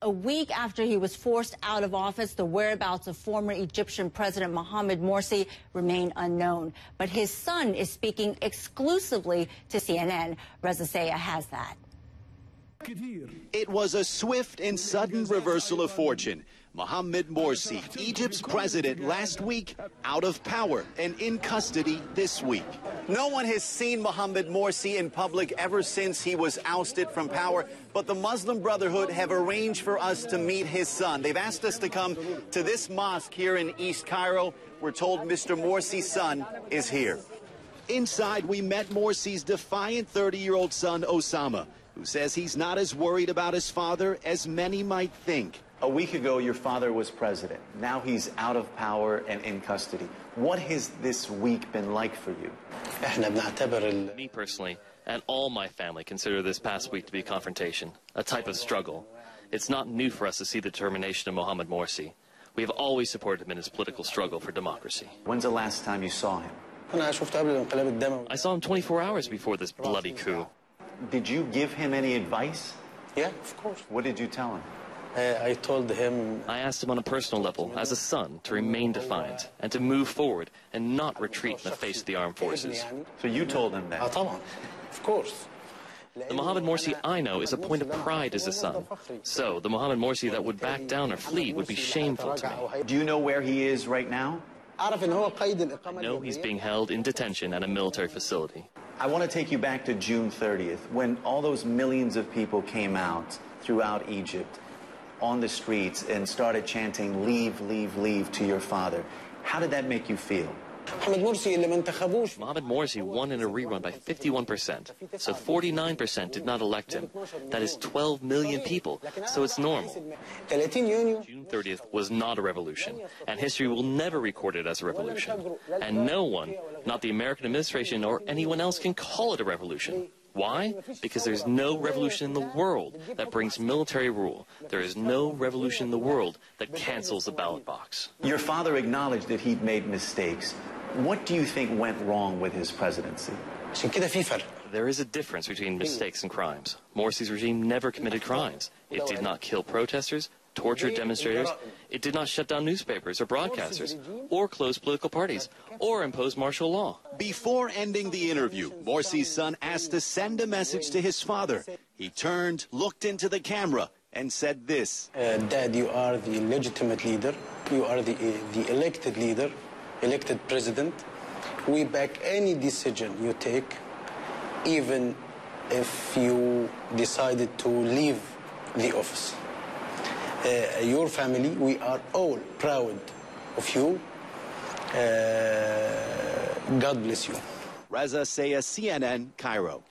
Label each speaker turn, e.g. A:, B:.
A: A week after he was forced out of office, the whereabouts of former Egyptian President Mohamed Morsi remain unknown. But his son is speaking exclusively to CNN. Reza Sayah has that.
B: It was a swift and sudden reversal of fortune. Mohamed Morsi, Egypt's president, last week out of power and in custody this week. No one has seen Mohamed Morsi in public ever since he was ousted from power, but the Muslim Brotherhood have arranged for us to meet his son. They've asked us to come to this mosque here in East Cairo. We're told Mr. Morsi's son is here. Inside, we met Morsi's defiant 30-year-old son, Osama, who says he's not as worried about his father as many might think. A week ago, your father was president. Now he's out of power and in custody. What has this week been like for you?
C: Me personally, and all my family, consider this past week to be a confrontation, a type of struggle. It's not new for us to see the determination of Mohamed Morsi. We have always supported him in his political struggle for democracy.
B: When's the last time you saw him?
C: I saw him 24 hours before this bloody coup.
B: Did you give him any advice?
D: Yeah, of course.
B: What did you tell him?
D: I told him...
C: I asked him on a personal level, as a son, to remain defiant and to move forward and not retreat in the face of the armed forces.
B: So you told him that?
D: Of course.
C: The Mohamed Morsi I know is a point of pride as a son. So the Mohamed Morsi that would back down or flee would be shameful to me.
B: Do you know where he is right now?
C: I know he's being held in detention at a military facility.
B: I want to take you back to June 30th, when all those millions of people came out throughout Egypt on the streets and started chanting, "Leave, leave, leave" to your father. How did that make you feel?
C: Mohamed Morsi won in a rerun by 51%, so 49% did not elect him. That is 12 million people, so it's normal. June 30th was not a revolution, and history will never record it as a revolution. And no one, not the American administration or anyone else, can call it a revolution. Why? Because there's no revolution in the world that brings military rule. There is no revolution in the world that cancels the ballot box.
B: Your father acknowledged that he'd made mistakes. What do you think went wrong with his presidency?
C: There is a difference between mistakes and crimes. Morsi's regime never committed crimes. It did not kill protesters, torture demonstrators. It did not shut down newspapers or broadcasters, or close political parties, or impose martial law.
B: Before ending the interview, Morsi's son asked to send a message to his father. He turned, looked into the camera, and said this.
D: Dad, you are the legitimate leader. You are the elected leader, elected president. We back any decision you take, even if you decided to leave the office. Your family, we are all proud of you. God bless you.
B: Reza Sayah, CNN, Cairo.